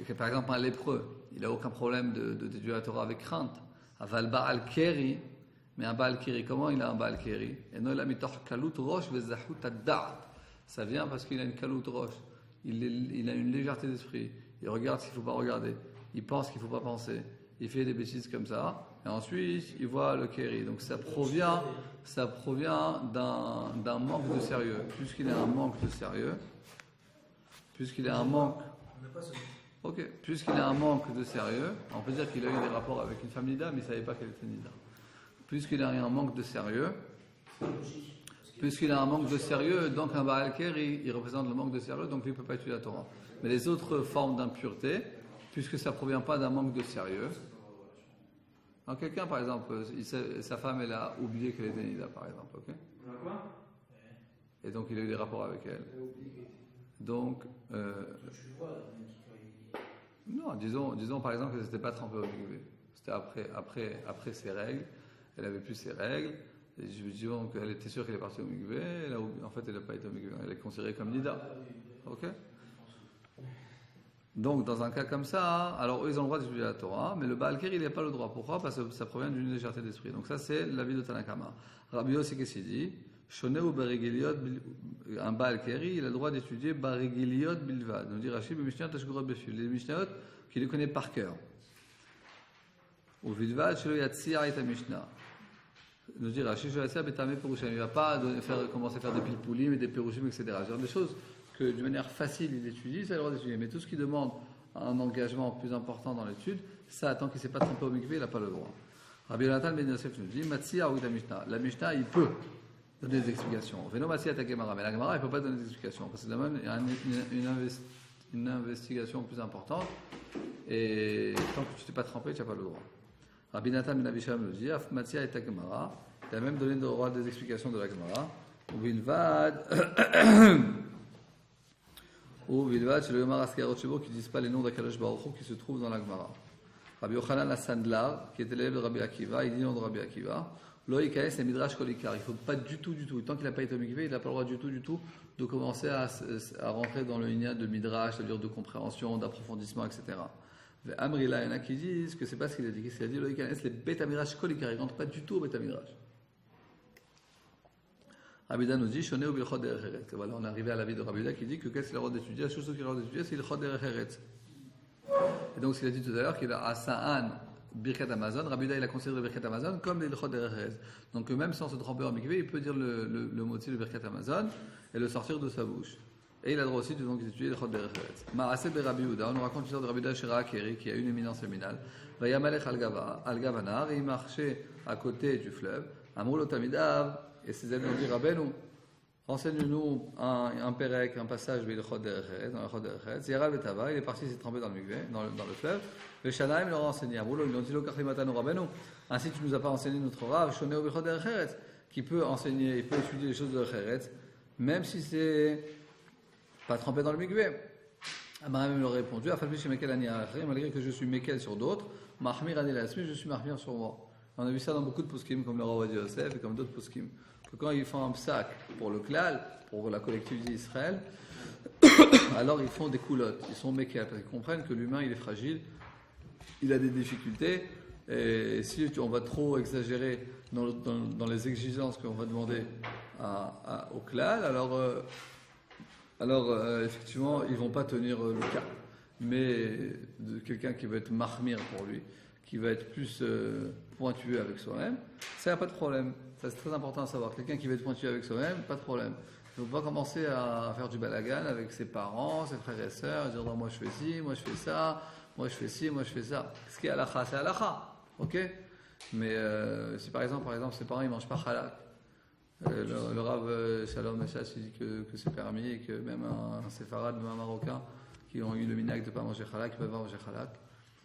A: Et que, par exemple, un lépreux, il n'a aucun problème d'étudier la Torah avec crainte. Aval Baal Keri. Mais un Baal Keri, comment il a un Baal Keri? Ça vient parce qu'il a une kalut roche. Il a une légèreté d'esprit. Il regarde ce qu'il ne faut pas regarder. Il pense ce qu'il ne faut pas penser. Il fait des bêtises comme ça. Et ensuite, il voit le Keri. Donc ça provient d'un manque de sérieux. Puisqu'il a un manque de sérieux, puisqu'il a un manque de sérieux, on peut dire qu'il a eu des rapports avec une femme nida, mais il ne savait pas qu'elle était nida. Puisqu'il a un manque de sérieux, donc un Baal Keri, il représente le manque de sérieux, donc lui ne peut pas étudier la Torah. Mais les autres formes d'impureté, puisque ça ne provient pas d'un manque de sérieux. Alors quelqu'un, par exemple, sa femme, elle a oublié qu'elle était nida, par exemple, ok? Et donc il a eu des rapports avec elle. Donc, non, disons par exemple qu'elle ne s'était pas trempée au mikvé. C'était après ses règles. Elle avait plus ses règles, et disons qu'elle était sûre qu'elle est partie au mikvé, en fait elle n'a pas été au mikvé, elle est considérée comme nida. Ok? Donc dans un cas comme ça, alors eux ils ont le droit d'étudier la Torah, mais le Baal Keri il n'a pas le droit. Pourquoi? Parce que ça provient d'une légèreté d'esprit. Donc ça c'est l'avis de Tanakama. Rabbi Yossi qu'est-ce qu'il dit? Shone ou Barigiliot, un Baal Keri, il a le droit d'étudier Barigiliot Bilvad. Nous dit Rashi, les Mishnayot qu'il les connaît par cœur. Ou Bilvad, Shelo Yatzia et Mishnah. Nous dit Rashi, Shelo Yatzia Betame Perushim. Il ne va pas commencer à faire des pilpoulim et des perushim, etc. Genre des choses que d'une manière facile il étudie, ça a le droit d'étudier. Mais tout ce qui demande un engagement plus important dans l'étude, ça, tant qu'il ne s'est pas trompé au mikvé, il n'a pas le droit. Rabbi Yonatan Ben Yosef nous dit Matzia ou la Mishnah. La Mishnah, il peut donner des explications. Veno Matzia ta Gemara. Mais la Gemara, il ne peut pas donner des explications. Parce que c'est même une investigation plus importante. Et tant que tu ne t'es pas trempé, tu n'as pas le droit. Rabbi Yonatan Ben Abisham nous dit Matzia et ta Gemara. Il a même donné le droit des explications de la Gemara. Vilvad. Ou Vilvad, c'est le Gemara Askarot Shebo qui ne disent pas les noms d'Akadosh Baruch Hu qui se trouvent dans la Gemara. Rabbi Yochanan Asandlar, qui était l'élève de Rabbi Akiva, il dit non de Rabbi Akiva, Loïkaes et Midrash Kolikar. Il ne faut pas du tout, tant qu'il n'a pas été au mikvé, il n'a pas le droit du tout de commencer à rentrer dans le lien de Midrash, c'est-à-dire de compréhension, d'approfondissement, etc. Amrila, il y en a qui disent que ce n'est pas ce qu'il a dit. Il a dit Loïkaes, les Beta Midrash Kolikar, il ne rentre pas du tout au Beta Midrash. Rabbi nous dit Shoneh ou Bilchot Derech. Voilà, on est arrivé à l'avis de Rabbi qui dit que qu'est-ce qu'il a le droit d'étudier? La chose qu'il a le droit d'étudier, c'est le Chod Derech. Et donc, ce qu'il a dit tout à l'heure, qu'il a Asa'an Birkat Amazon, Rabbi il a considéré le Birkat Amazon comme le Chod Derech. Donc, même sans se tremper en mikvé, il peut dire le mot le Birkat Amazon et le sortir de sa bouche. Et il a le droit aussi d'étudier le Chod Derech. Ma'aseh de Rabbi Yehuda, on nous raconte l'histoire de Rabbi Yehuda Shira Keri, qui a une éminence féminine. Vayamalech al-Gavanar, et il marchait à côté du fleuve. Amrul Otamidav. Et ses amis ont dit Rabbeinu, enseigne-nous un pérec, un passage dans le Chod Derech. Zirav et Tava, il est parti s'est trempé dans le mikvé, dans le fleuve. Le Shanaim leur a enseigné. Ils ont dit Lo Kachlimatanu Rabbeinu, ainsi tu nous as pas enseigné notre Rav, Shoneh ou Chod Derech, qui peut enseigner, il peut étudier les choses de Derech, même si c'est pas trempé dans le mikvé. Abraham leur a répondu malgré que je suis Mekel sur d'autres, Mahmir Ani Lasmi, je suis Mahmir sur moi. On a vu ça dans beaucoup de poskim, comme le Rav Ovadia Yosef et comme d'autres poskim. Que quand ils font un psak pour le klal, pour la collectivité d'Israël, alors ils font des coulottes, ils sont mekel, parce qu'ils comprennent que l'humain il est fragile, il a des difficultés, et si on va trop exagérer dans les exigences qu'on va demander au klal, alors effectivement ils ne vont pas tenir le cas. Mais de quelqu'un qui va être mahmir pour lui, qui va être plus pointueux avec soi-même, ça n'a pas de problème. Ça, c'est très important à savoir. Quelqu'un qui va être pointueux avec soi-même, pas de problème. Il ne faut pas commencer à faire du balagan avec ses parents, ses frères et sœurs, dire non, moi je fais ci, moi je fais ça, moi je fais ci, moi je fais ça. Ce qui est halakha, c'est halakha. Ok? Mais si par exemple ses parents ils ne mangent pas halak, le Rav Shalom Meshach dit que c'est permis et que même un séfarade, même un marocain qui ont eu le minhag de ne pas manger halak, ils peuvent pas manger halak.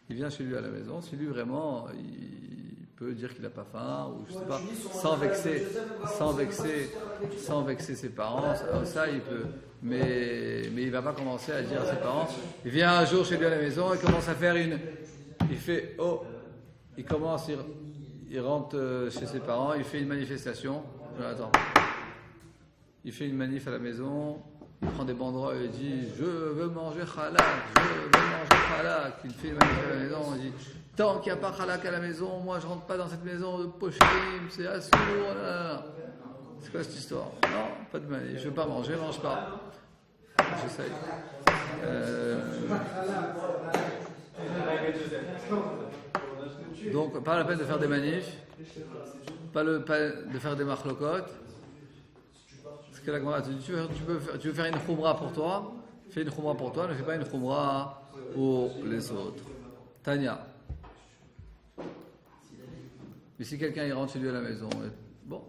A: Il vient chez lui à la maison, si lui vraiment il peut dire qu'il n'a pas faim ou je sais pas, sans vexer ses parents, ça il peut, mais il va pas commencer à dire à ses parents, il vient un jour chez lui à la maison, il commence à faire il rentre chez ses parents, il fait une manifestation, il fait une manif à la maison. Il prend des banderoles et il dit je veux manger halak, il fait une manif à la maison, il dit tant qu'il n'y a pas halak à la maison, moi je rentre pas dans cette maison de pochim, c'est assourd, c'est quoi cette histoire? Non, pas de manif, je veux pas manger, mange pas. J'essaye. Donc pas la peine de faire des manifs, pas de faire des marlokot. Que la Gemara te dit, tu veux faire une khumra pour toi, fais une khumra pour toi, ne fais pas une khumra pour les autres. Tanya. Mais si quelqu'un il rentre chez lui à la maison, bon,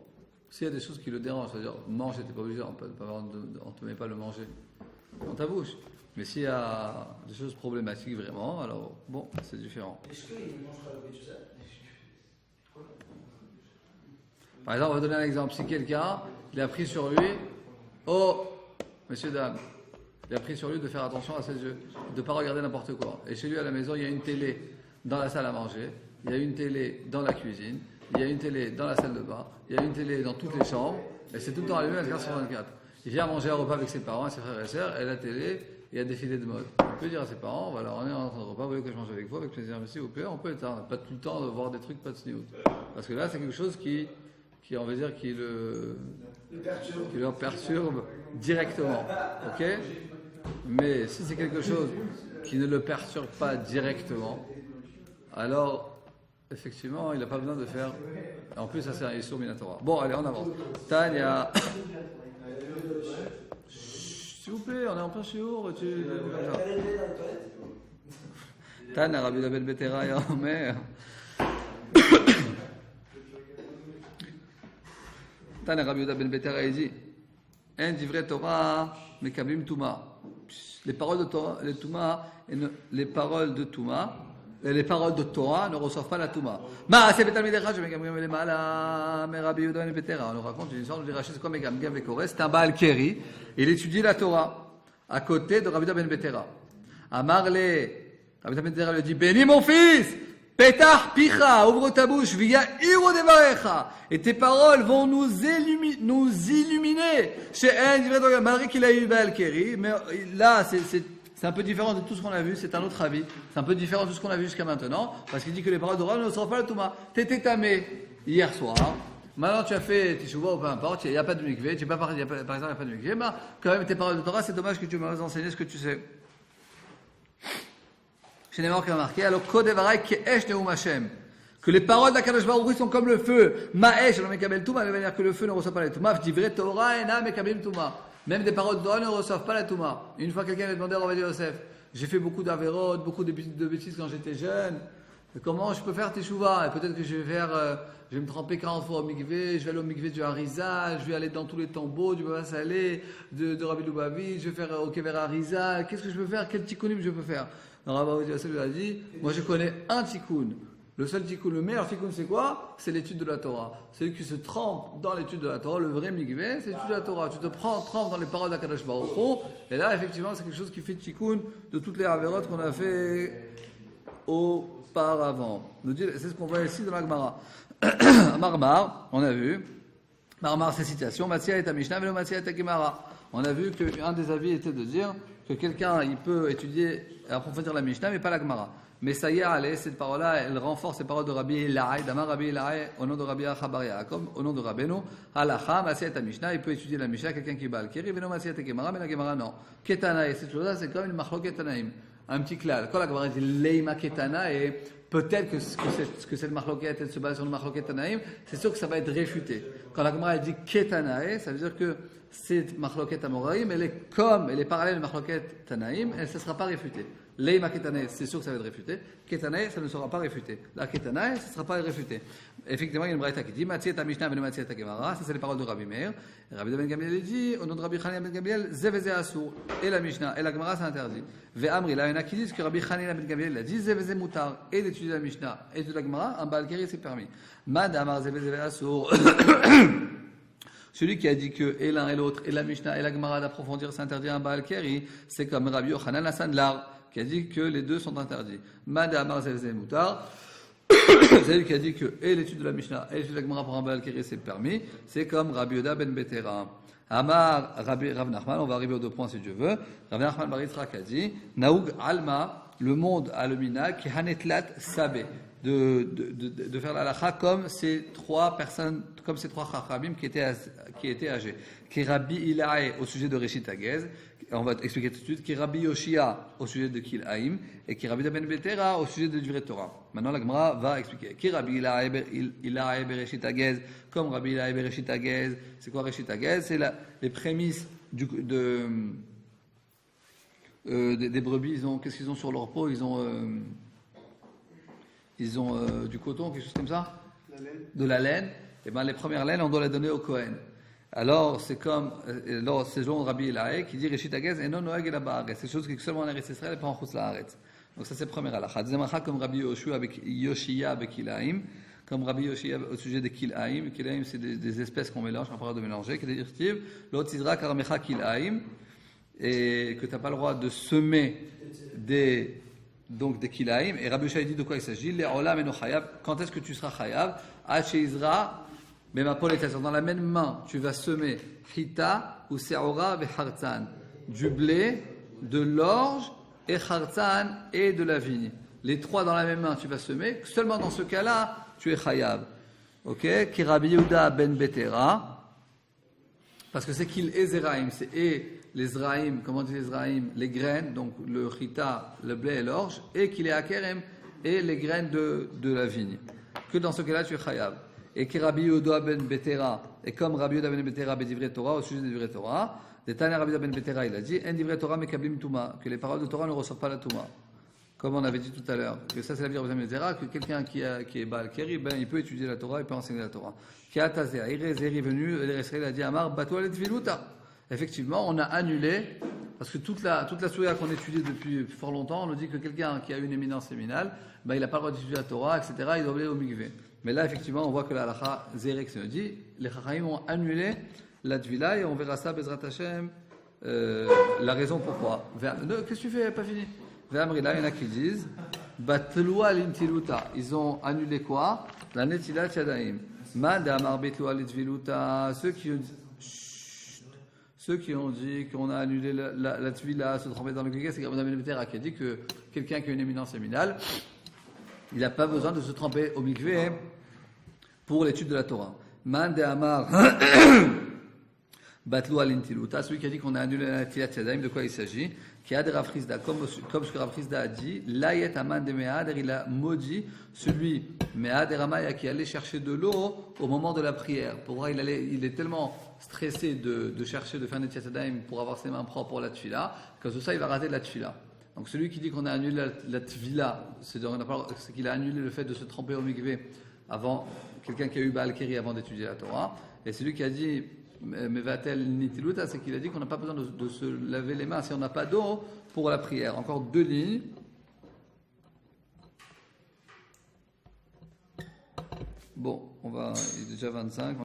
A: s'il y a des choses qui le dérangent, c'est-à-dire manger, t'es pas obligé, on te met pas le manger dans ta bouche. Mais s'il y a des choses problématiques vraiment, alors bon, c'est différent.
B: Est-ce qu'il mangera le tout ça?
A: Par exemple, on va donner un exemple. Si quelqu'un il a pris sur lui, messieurs, dames, il a pris sur lui de faire attention à ses yeux, de ne pas regarder n'importe quoi. Et chez lui à la maison, il y a une télé dans la salle à manger, il y a une télé dans la cuisine, il y a une télé dans la salle de bain, il y a une télé dans toutes les chambres, et c'est tout le temps allumé 24/24. Il vient manger un repas avec ses parents et ses frères et sœurs, et la télé, il y a des filets de mode. Il peut dire à ses parents, voilà, on est en train de repas, vous voulez que je mange avec vous, avec plaisir, mais s'il vous plaît, on peut éteindre, pas tout le temps de voir des trucs, pas de sniout. Parce que là, c'est quelque chose qui on va dire, qui le perturbe directement. Ok? Mais si c'est quelque chose qui ne le perturbe pas directement, alors effectivement, il n'a pas besoin de faire. En plus, ça c'est un Issur Minatora. Bon, allez, on avance. Tania. S'il vous plaît, on est en plein shiur. Tania, Rabbi Ben Betera et Omer. Tania, Rabbi Ben Betera, il dit un divrei Torah, mekablim Touma. Les paroles de Torah, les paroles de Touma. Les paroles de Torah ne reçoivent pas la Touma. On nous raconte une histoire de Rashi, c'est quoi Megam Gam Vekore? C'est un Baal Keri. Il étudie la Torah à côté de Rabbi Ben Betera. Amarle, Rabbi Ben Betera lui dit bénis mon fils, Petach Picha, ouvre ta bouche, via Iro Devarecha, et tes paroles vont nous illuminer. Chez un, malgré qu'il a eu Baal Keri, mais là, c'est un peu différent de tout ce qu'on a vu, c'est un autre avis. C'est un peu différent de tout ce qu'on a vu jusqu'à maintenant, parce qu'il dit que les paroles d'Orah ne reçoivent pas la Touma. Tu étais tamé hier soir, maintenant tu as fait Teshuvah ou peu importe, il n'y a pas de mikvé, par exemple, il n'y a pas de mikvé, mais quand même tes paroles de Torah, c'est dommage que tu m'aies enseigné ce que tu sais. Chez les morts qui a marqué, alors Kodevarai Ke'esh Neum Hashem, que les paroles d'Akadosh Baruch Hu sont comme le feu. Ma'esh, le mekabel Touma, de manière que le feu ne reçoit pas la Touma. Divrei Torah ena mekabel Touma. Même des paroles de Torah ne reçoivent pas la Touma. Une fois, quelqu'un m'a demandé à Rabbi Yosef, j'ai fait beaucoup d'avérotes, beaucoup de bêtises quand j'étais jeune. Comment je peux faire Teshuvah? Et peut-être que je vais me tremper 40 fois au mikvé, je vais aller au mikvé du Harizal, je vais aller dans tous les tombeaux du Baba Saleh, de Rabbi Lubavitch, je vais faire au Kever Harizal. Qu'est-ce que je peux faire? Quel tikkun je peux faire? Alors Rabbi Yosef lui a dit, moi je connais un tikkun. Le seul tikkun, le meilleur tikkun, c'est quoi? C'est l'étude de la Torah. Celui qui se trempe dans l'étude de la Torah, le vrai mikvé, c'est l'étude de la Torah. Tu te trempes dans les paroles d'Akadosh Baruch Hu, et là, effectivement, c'est quelque chose qui fait tikkun de toutes les avérotes qu'on a fait auparavant. C'est ce qu'on voit ici dans la Gemara. Marmar, on a vu. Marmar, c'est citation. Matzia et Mishnah, mais Matzia et Gemara. On a vu qu'un des avis était de dire que quelqu'un, il peut étudier et approfondir la Mishnah, mais pas la Gemara. Mais ça y est, allez, cette parole-là, elle renforce les paroles de Rabbi Elahai, d'Amar Rabbi Elahai, au nom de Rabbi Achabar Yaakov, au nom de Rabbeinu, Halacha, Matzia et Mishnah, il peut étudier la Mishnah, quelqu'un qui bat le Keri, Veno Matzia et Gemara, mais la Gemara non. Ketana, et cette chose-là, c'est comme une machloket Tanaïm, un petit klal. Quand la Gemara dit Leima Ketana, et peut-être que cette machloket, elle se base sur le machloket Tanaïm, c'est sûr que ça va être réfuté. Quand la Gemara dit Ketanae, ça veut dire que cette machloket Amoraïm, elle est parallèle à machloket Tanaïm, et ça ne sera pas réfuté. Leima Ketanae, c'est sûr que ça va être réfuté. Ketanae, ça ne sera pas réfuté. La Ketanae, ça ne sera pas réfuté. Effectivement, il y a une braïta qui dit Matzia ta Mishnah, Veno Matzia ta Gemara. Ça, c'est les paroles de Rabbi Meir. Rabbi Ben Gamliel dit, au nom de Rabbi Chanina Ben Gamliel, Ze veze asur. Et la Mishnah, et la Gemara, c'est interdit. Ve'amri, là, il y en a qui disent que Rabbi Chanina Ben Gamliel a dit Ze veze mutar. Et d'étudier la Mishnah et de la Gemara, un Baal Keri, c'est permis. Mad amar Ze veze asur. Celui qui a dit que et l'un et l'autre, et la Mishnah et la Gemara d'approfondir s'interdit un Baal Keri, c'est comme Rabbi Yochanan Hassan-Lar, qui a dit que les deux sont interdits. Mada Amar Zevze Moutar, c'est lui qui a dit que et l'étude de la Mishnah et l'étude de la Gemara pour un Baal Keri c'est permis, c'est comme Rabbi Yoda ben Betera. Amar Rabbi Rav Nachman, on va arriver aux deux points si Dieu veut. Rav Nachman bar Yitzchak a dit Naoug Alma, le monde a le mina qui hanetlat sabé, de faire la halakha comme ces trois personnes, comme ces trois chachamim qui étaient âgés. Qui Rabbi Ilaï au sujet de Reshit Hagez, on va expliquer tout de suite, qui Rabbi Yoshia au sujet de Kil'aim, et qui Rabbi Ben Betera au sujet de Divrei Torah. Maintenant la Gemara va expliquer. Qui Rabbi Ilaï Bereshit Hagez, comme Rabbi Ilaï Bereshit Hagez. C'est quoi Reshit Hagez? C'est les prémices des brebis. Qu'est-ce qu'ils ont sur leur peau? Ils ont du coton, quelque chose comme ça? De la laine. Et bien les premières laines, on doit les donner au Kohen. Alors, c'est selon Rabbi Ilaï qui dit Reshit Hagez et non Noeg et la Ba'aretz. C'est chose qui est seulement en Eretz Israël et pas en Chutz La'aretz. Donc, ça, c'est le premier halakha. Deuxième halakha, comme Rabbi Yoshia avec Kil'aim. Comme Rabbi Yoshia au sujet des Kil'aim. Kil'aim, c'est des espèces qu'on mélange, qu'on parle de mélanger. Qui est dire l'autre sidra karamecha Kil'aim. Et que tu n'as pas le droit de semer des Kil'aim. Et Rabbi Yoshia dit de quoi il s'agit Le'olam eno chayav. Quand est-ce que tu seras chayav? Ache Izra. Mais ma politesse, dans la même main, tu vas semer chita ou se'ora ve'chartzan, du blé, de l'orge et chartzan et de la vigne. Les trois dans la même main, tu vas semer. Seulement dans ce cas-là, tu es chayav. Ok, qui Rabbi Yehuda ben Betera, parce que c'est qu'il est Zeraim, c'est et les Zraim, comment on dit les Zraim, les graines, donc le chita, le blé et l'orge, et qu'il est Akerem, et les graines de la vigne. Que dans ce cas-là, tu es chayav. Et qui Rabbi Yehuda ben Betera, et comme Rabbi Yehuda ben Betera bedivre Torah, au sujet des divrei Torah, des Tanya Rabbi Yehuda ben Betera, il a dit, en divrei Torah mekablim tuma, que les paroles de Torah ne reçoivent pas la tuma. Comme on avait dit tout à l'heure, que ça c'est la vie de Rabbi Yehuda, que quelqu'un qui est Baal Keri, ben il peut étudier la Torah, il peut enseigner la Torah. Qui a tazé, Irezeri venu, il a dit Amar Batoua let viluta. Effectivement, on a annulé, parce que toute la souya qu'on étudie depuis fort longtemps, on nous dit que quelqu'un qui a une éminence séminale, ben il n'a pas le droit d'étudier la Torah, etc., il doit aller au mikvé. Mais là, effectivement, on voit que la halakha Zerek se dit, les Chachamim ont annulé la Tvila, et on verra ça, Bezrat Hashem, la raison pourquoi. Qu'est-ce que tu fais? Pas fini. Ve'amrila, il y en a qui disent, Batloua l'intiluta. Ils ont annulé quoi? La netilat yadaim. Man de amar betloua l'itviluta. Ceux qui ont dit qu'on a annulé la tvila, se tromper dans le kéké, c'est Rabbi Ben Betera qui a dit que quelqu'un qui a une éminence séminale, il n'a pas besoin de se tremper au mikvé pour l'étude de la Torah. Man de amar Batlou al-intiluta, celui qui a dit qu'on a annulé la tilat yadaim, de quoi il s'agit? Qui a des Rafrizda, comme ce que Rafrizda a dit, l'ayet aman de me'ader, il a maudit celui, me'ader amaya, qui allait chercher de l'eau au moment de la prière. Pour voir, il est tellement stressé de chercher, de faire des tilat yadaim pour avoir ses mains propres pour la tfila, qu'à tout ça, il va rater la tfila. Donc celui qui dit qu'on a annulé la tvila, c'est qu'il a annulé le fait de se tremper au mikvé avant, quelqu'un qui a eu Baal Keri avant d'étudier la Torah. Et celui qui a dit mais va-t-elle nitiluta, c'est qu'il a dit qu'on n'a pas besoin de se laver les mains si on n'a pas d'eau pour la prière. Encore 2 lignes. Bon, il est déjà 25.